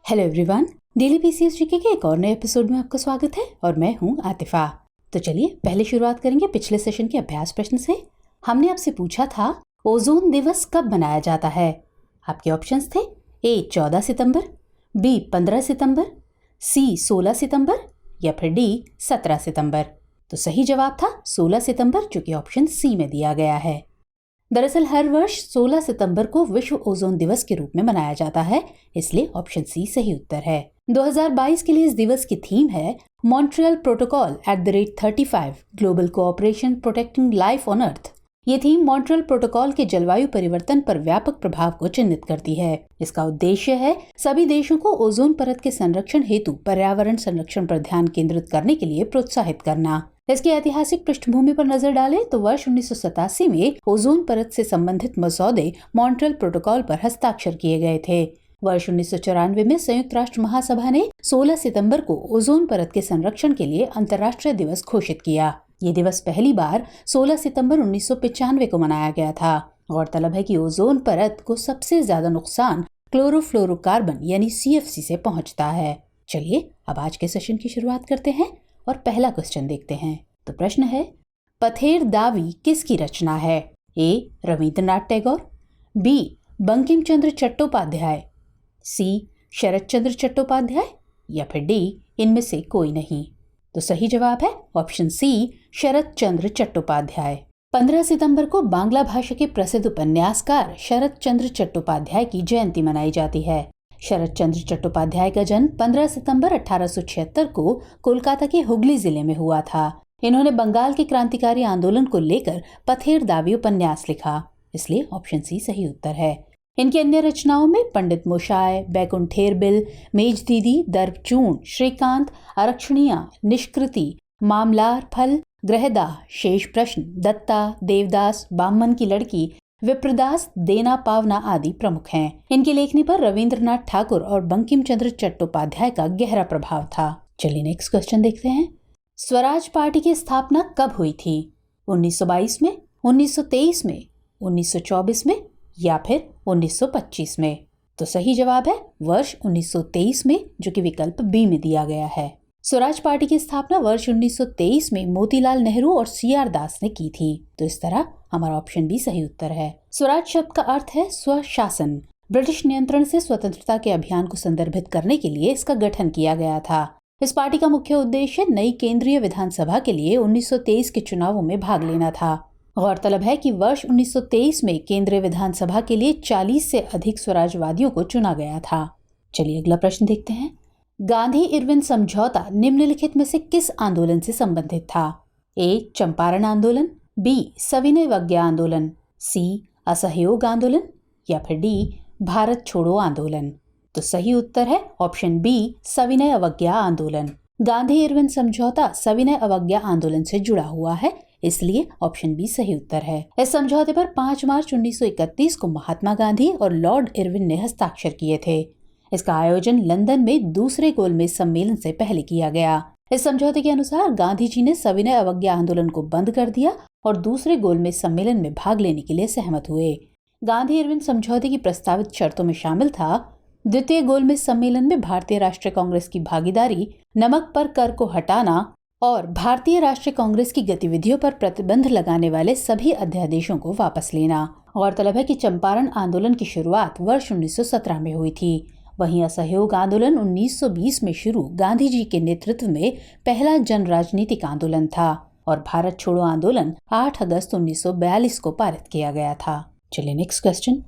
Hello everyone, daily PCS GK के एक और नए एपिसोड में आपका स्वागत है और मैं हूं आतिफा। तो चलिए पहले शुरुआत करेंगे पिछले सेशन के अभ्यास प्रश्न से। हमने आपसे पूछा था ओजोन दिवस कब मनाया जाता है। आपके ऑप्शंस थे ए 14 सितंबर, बी 15 सितंबर, सी 16 सितंबर या फिर डी 17 सितंबर। तो सही जवाब था 16 सितंबर, जो कि ऑप्शन सी में दिया गया है। दरअसल हर वर्ष 16 सितंबर को विश्व ओजोन दिवस के रूप में मनाया जाता है, इसलिए ऑप्शन सी सही उत्तर है। 2022 के लिए इस दिवस की थीम है Montreal protocol @35 global cooperation protecting life on earth. ये थीम मॉन्ट्रियल प्रोटोकॉल के जलवायु परिवर्तन पर व्यापक प्रभाव को चिन्हित करती है। इसका उद्देश्य है सभी देशों को ओजोन परत के संरक्षण हेतु पर्यावरण संरक्षण पर ध्यान केंद्रित करने के लिए प्रोत्साहित करना। इसकी ऐतिहासिक पृष्ठभूमि पर नजर डालें तो वर्ष 1987 में ओजोन परत से संबंधित मसौदे मॉन्ट्रियल प्रोटोकॉल पर हस्ताक्षर किए गए थे। वर्ष 1994 में संयुक्त राष्ट्र महासभा ने 16 सितंबर को ओजोन परत के संरक्षण के लिए अंतर्राष्ट्रीय दिवस घोषित किया। ये दिवस पहली बार 16 सितंबर 1995 को मनाया गया था। गौरतलब है कि ओजोन परत को सबसे ज्यादा नुकसान क्लोरोफ्लोरोकार्बन यानी CFC से पहुंचता है। चलिए अब आज के सेशन की शुरुआत करते हैं और पहला क्वेश्चन देखते हैं। तो प्रश्न है, पथेर दावी किसकी रचना है? ए रविंद्रनाथ टैगोर, बी बंकिम चंद्र चट्टोपाध्याय, सी शरत चंद्र चट्टोपाध्याय या फिर डी इनमें से कोई नहीं। तो सही जवाब है ऑप्शन सी शरत चंद्र चट्टोपाध्याय। 15 सितंबर को बांग्ला भाषा के प्रसिद्ध उपन्यासकार शरत चंद्र चट्टोपाध्याय की जयंती मनाई जाती है। शरत चंद्र चट्टोपाध्याय का जन्म 15 सितंबर 1876 को कोलकाता के हुगली जिले में हुआ था। इन्होंने बंगाल के क्रांतिकारी आंदोलन को लेकर पथेर दावी उपन्यास लिखा, इसलिए ऑप्शन सी सही उत्तर है। इनकी अन्य रचनाओं में पंडित मोशाय, बैकुंठेर बिल, मेज दीदी, दर्पचूर्ण, श्रीकांत, आरक्षणिया, निष्कृति, मामलार फल, ग्रहदाह, शेष प्रश्न, दत्ता, देवदास, बामन की लड़की, विप्रदास, देना पावना आदि प्रमुख हैं। इनकी लेखनी पर रविंद्रनाथ ठाकुर और बंकिम चंद्र चट्टोपाध्याय का गहरा प्रभाव था। चलिए नेक्स्ट क्वेश्चन देखते हैं। स्वराज पार्टी की स्थापना कब हुई थी? 1922 में, 1923 में, 1924 में या फिर 1925 में? तो सही जवाब है वर्ष 1923 में, जो कि विकल्प बी में दिया गया है। स्वराज पार्टी की स्थापना वर्ष 1923 में मोतीलाल नेहरू और CR दास ने की थी। तो इस तरह हमारा ऑप्शन बी सही उत्तर है। स्वराज शब्द का अर्थ है स्वशासन। ब्रिटिश नियंत्रण से स्वतंत्रता के अभियान को संदर्भित करने के लिए इसका गठन किया गया था। इस पार्टी का मुख्य उद्देश्य नई केंद्रीय विधानसभा के लिए 1923 के चुनावों में भाग लेना था। गौरतलब है कि वर्ष 1923 में केंद्रीय विधानसभा के लिए 40 से अधिक स्वराजवादियों को चुना गया था। चलिए अगला प्रश्न देखते हैं। गांधी इरविन समझौता निम्नलिखित में से किस आंदोलन से संबंधित था? ए चंपारण आंदोलन, बी सविनय अवज्ञा आंदोलन, सी असहयोग आंदोलन या फिर डी भारत छोड़ो आंदोलन? तो सही उत्तर है ऑप्शन बी सविनय अवज्ञा आंदोलन। गांधी इरविन समझौता सविनय अवज्ञा आंदोलन से जुड़ा हुआ है, इसलिए ऑप्शन बी सही उत्तर है। इस समझौते पर 5 मार्च 1931 को महात्मा गांधी और लॉर्ड इरविन ने हस्ताक्षर किए थे। इसका आयोजन लंदन में दूसरे गोलमेज सम्मेलन से पहले किया गया। इस समझौते के अनुसार गांधी जी ने सविनय अवज्ञा आंदोलन को बंद कर दिया और दूसरे गोलमेज सम्मेलन में भाग लेने के लिए सहमत हुए। गांधी इरविन समझौते की प्रस्तावित शर्तों में शामिल था द्वितीय गोलमेज सम्मेलन में भारतीय राष्ट्रीय कांग्रेस की भागीदारी, नमक पर कर को हटाना और भारतीय राष्ट्रीय कांग्रेस की गतिविधियों पर प्रतिबंध लगाने वाले सभी अध्यादेशों को वापस लेना। गौरतलब है कि चंपारण आंदोलन की शुरुआत वर्ष 1917 में हुई थी। वहीं असहयोग आंदोलन 1920 में शुरू गांधी जी के नेतृत्व में पहला जन राजनीतिक आंदोलन था और भारत छोड़ो आंदोलन 8 अगस्त 1942 को पारित किया गया था। चलिए नेक्स्ट क्वेश्चन।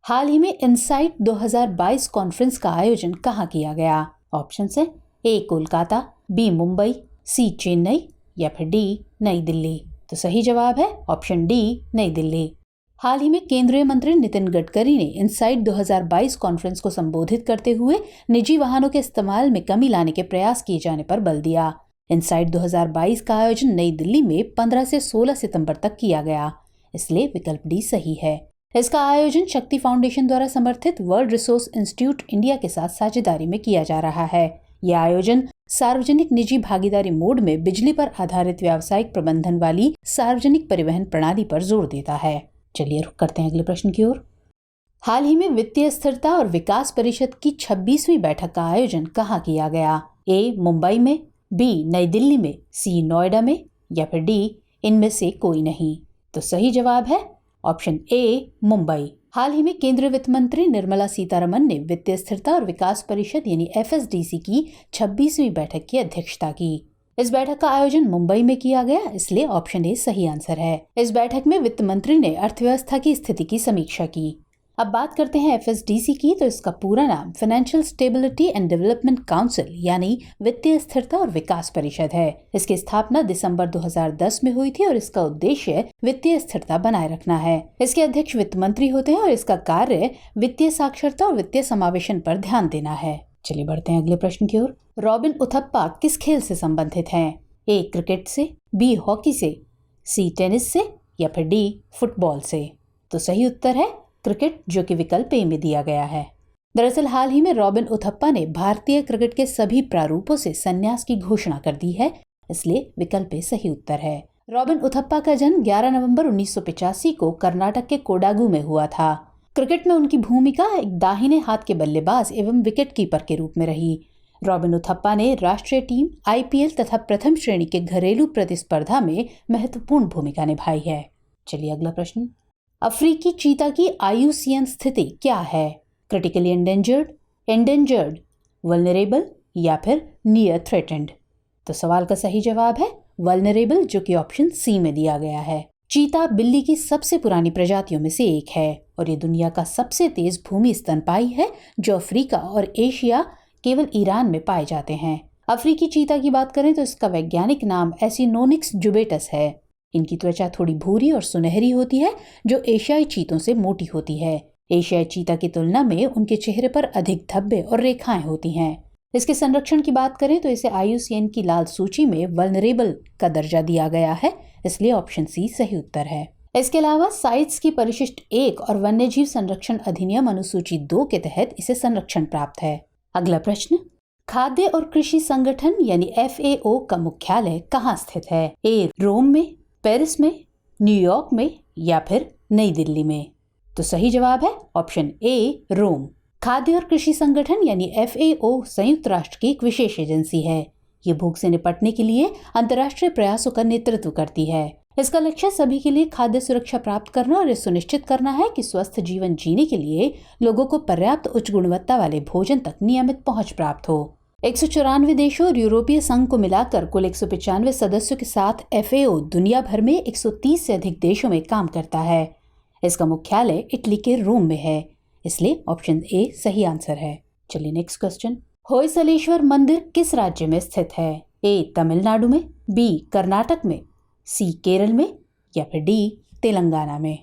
हाल ही में इनसाइट 2022 कॉन्फ्रेंस का आयोजन कहाँ किया गया? ऑप्शन है ए कोलकाता, बी मुंबई, सी चेन्नई या फिर डी नई दिल्ली? तो सही जवाब है ऑप्शन डी नई दिल्ली। हाल ही में केंद्रीय मंत्री नितिन गडकरी ने इनसाइट 2022 कॉन्फ्रेंस को संबोधित करते हुए निजी वाहनों के इस्तेमाल में कमी लाने के प्रयास किए जाने पर बल दिया। इनसाइट 2022 का आयोजन नई दिल्ली में 15 से 16 सितंबर तक किया गया, इसलिए विकल्प डी सही है। इसका आयोजन शक्ति फाउंडेशन द्वारा समर्थित वर्ल्ड रिसोर्स इंस्टीट्यूट इंडिया के साथ साझेदारी में किया जा रहा है। यह आयोजन सार्वजनिक निजी भागीदारी मोड में बिजली पर आधारित व्यावसायिक प्रबंधन वाली सार्वजनिक परिवहन प्रणाली पर जोर देता है। चलिए रुक करते हैं अगले प्रश्न की ओर। हाल ही में वित्तीय स्थिरता और विकास परिषद की 26वीं बैठक का आयोजन कहाँ किया गया? ए मुंबई में, बी नई दिल्ली में, सी नोएडा में या फिर डी इनमें से कोई नहीं। तो सही जवाब है ऑप्शन ए मुंबई। हाल ही में केंद्रीय वित्त मंत्री निर्मला सीतारमण ने वित्तीय स्थिरता और विकास परिषद यानी FSDC की 26वीं बैठक की अध्यक्षता की। इस बैठक का आयोजन मुंबई में किया गया, इसलिए ऑप्शन ए सही आंसर है। इस बैठक में वित्त मंत्री ने अर्थव्यवस्था की स्थिति की समीक्षा की। अब बात करते हैं FSDC की, तो इसका पूरा नाम financial stability and development council यानी वित्तीय स्थिरता और विकास परिषद है। इसकी स्थापना दिसंबर 2010 में हुई थी और इसका उद्देश्य वित्तीय स्थिरता बनाए रखना है। इसके अध्यक्ष वित्त मंत्री होते हैं और इसका कार्य वित्तीय साक्षरता और वित्तीय समावेशन पर ध्यान देना है। चलिए बढ़ते हैं अगले प्रश्न की ओर। रॉबिन उथप्पा किस खेल से संबंधित हैं? ए क्रिकेट से, बी हॉकी से, सी टेनिस से या फिर डी फुटबॉल से। तो सही उत्तर है क्रिकेट, जो कि विकल्प ए में दिया गया है। दरअसल हाल ही में रॉबिन उथप्पा ने भारतीय क्रिकेट के सभी प्रारूपों से संन्यास की घोषणा कर दी है, इसलिए विकल्प ए सही उत्तर है। रॉबिन उथप्पा का जन्म 11 नवंबर 1985 को कर्नाटक के कोडागु में हुआ था। क्रिकेट में उनकी भूमिका एक दाहिने हाथ के बल्लेबाज एवं विकेट कीपर के रूप में रही। रॉबिन उथप्पा ने राष्ट्रीय टीम, IPL तथा प्रथम श्रेणी के घरेलू प्रतिस्पर्धा में महत्वपूर्ण भूमिका निभाई है। चलिए अगला प्रश्न। अफ्रीकी चीता की IUCN स्थिति क्या है? क्रिटिकली एंडेंजर्ड, वल्नरेबल या फिर नियर थ्रेटेंड। तो सवाल का सही जवाब है वल्नरेबल, जो कि ऑप्शन सी में दिया गया है। चीता बिल्ली की सबसे पुरानी प्रजातियों में से एक है और ये दुनिया का सबसे तेज भूमि स्तनपायी है, जो अफ्रीका और एशिया केवल ईरान में पाए जाते हैं। अफ्रीकी चीता की बात करें तो इसका वैज्ञानिक नाम एसिनोनिक्स जुबेटस है। इनकी त्वचा थोड़ी भूरी और सुनहरी होती है, जो एशियाई चीतों से मोटी होती है। एशियाई चीता की तुलना में उनके चेहरे पर अधिक धब्बे और रेखाएं होती हैं। इसके संरक्षण की बात करें तो इसे IUCN की लाल सूची में वल्नरेबल का दर्जा दिया गया है, इसलिए ऑप्शन सी सही उत्तर है। इसके अलावा साइट्स की परिशिष्ट 1 और वन्यजीव संरक्षण अधिनियम अनुसूची 2 के तहत इसे संरक्षण प्राप्त है। अगला प्रश्न। खाद्य और कृषि संगठन यानी FAO का मुख्यालय कहाँ स्थित है? ए रोम में, पेरिस में, न्यूयॉर्क में या फिर नई दिल्ली में। तो सही जवाब है ऑप्शन ए रोम। खाद्य और कृषि संगठन यानी FAO संयुक्त राष्ट्र की एक विशेष एजेंसी है। ये भूख से निपटने के लिए अंतर्राष्ट्रीय प्रयासों का नेतृत्व करती है। इसका लक्ष्य सभी के लिए खाद्य सुरक्षा प्राप्त करना और ये सुनिश्चित करना है कि स्वस्थ जीवन जीने के लिए लोगों को पर्याप्त उच्च गुणवत्ता वाले भोजन तक नियमित पहुंच प्राप्त हो। 194 देशों और यूरोपीय संघ को मिलाकर कुल 195 सदस्यों के साथ FAO दुनिया भर में 130 से अधिक देशों में काम करता है। इसका मुख्यालय इटली के रोम में है, इसलिए ऑप्शन ए सही आंसर है। चलिए नेक्स्ट क्वेश्चन। होयसलेश्वर मंदिर किस राज्य में स्थित है? ए तमिलनाडु में, बी कर्नाटक में, सी केरल में या फिर डी तेलंगाना में।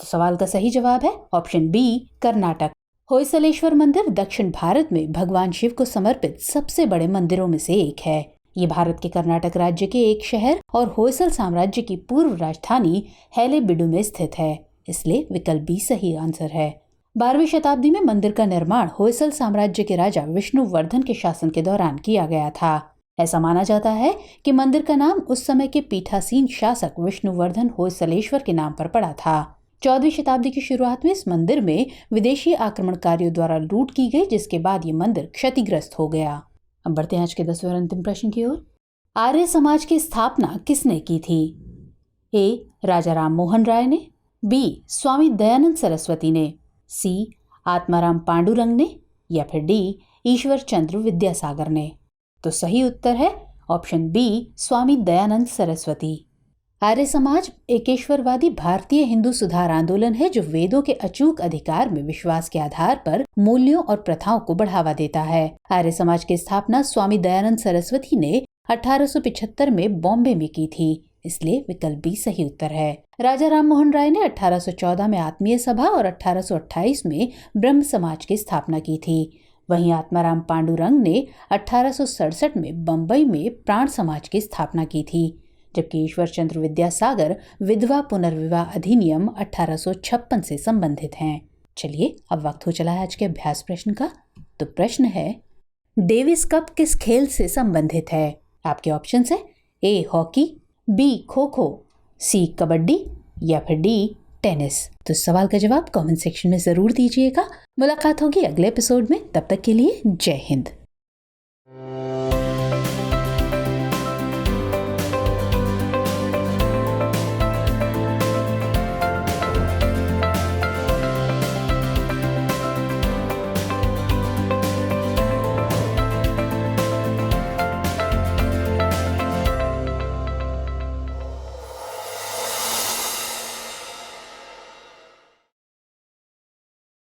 तो सवाल का सही जवाब है ऑप्शन बी कर्नाटक। होयसलेश्वर मंदिर दक्षिण भारत में भगवान शिव को समर्पित सबसे बड़े मंदिरों में से एक है। ये भारत के कर्नाटक राज्य के एक शहर और होयसल साम्राज्य की पूर्व राजधानी हैलेबिडु में स्थित है, इसलिए विकल्प बी सही आंसर है। 12वीं शताब्दी में मंदिर का निर्माण होयसल साम्राज्य के राजा विष्णुवर्धन के शासन के दौरान किया गया था। ऐसा माना जाता है कि मंदिर का नाम उस समय के पीठासीन शासक विष्णुवर्धन होयसलेश्वर के नाम पर पड़ा था। 14वीं शताब्दी की शुरुआत में इस मंदिर में विदेशी आक्रमणकारियों द्वारा लूट की गई, जिसके बाद ये मंदिर क्षतिग्रस्त हो गया। अब बढ़ते हैं आज के 10वें और अंतिम प्रश्न की ओर। आर्य समाज की स्थापना किसने की थी? ए राजा राम मोहन राय ने, बी स्वामी दयानंद सरस्वती ने, सी आत्माराम पांडुरंग ने या फिर डी ईश्वर चंद्र विद्यासागर ने। तो सही उत्तर है ऑप्शन बी स्वामी दयानंद सरस्वती। आर्य समाज एकेश्वरवादी भारतीय हिंदू सुधार आंदोलन है, जो वेदों के अचूक अधिकार में विश्वास के आधार पर मूल्यों और प्रथाओं को बढ़ावा देता है। आर्य समाज की स्थापना स्वामी दयानंद सरस्वती ने 1875 में बॉम्बे में की थी, इसलिए विकल्प बी सही उत्तर है। राजा राम मोहन राय ने 1814 में आत्मीय सभा और 1828 में ब्रह्म समाज की स्थापना की थी। वहीं आत्माराम पांडुरंग ने 1867 में बम्बई में प्राण समाज की स्थापना की थी, जबकि ईश्वर चंद्र विद्यासागर विधवा पुनर्विवाह अधिनियम 1856 से संबंधित हैं। चलिए अब वक्त हो चला है आज के अभ्यास प्रश्न का। तो प्रश्न है, डेविस कप किस खेल से संबंधित है? आपके ऑप्शन है A hockey, B kho kho, सी कबड्डी या फिर डी टेनिस? तो सवाल का जवाब कमेंट सेक्शन में जरूर दीजिएगा। मुलाकात होगी अगले एपिसोड में, तब तक के लिए जय हिंद।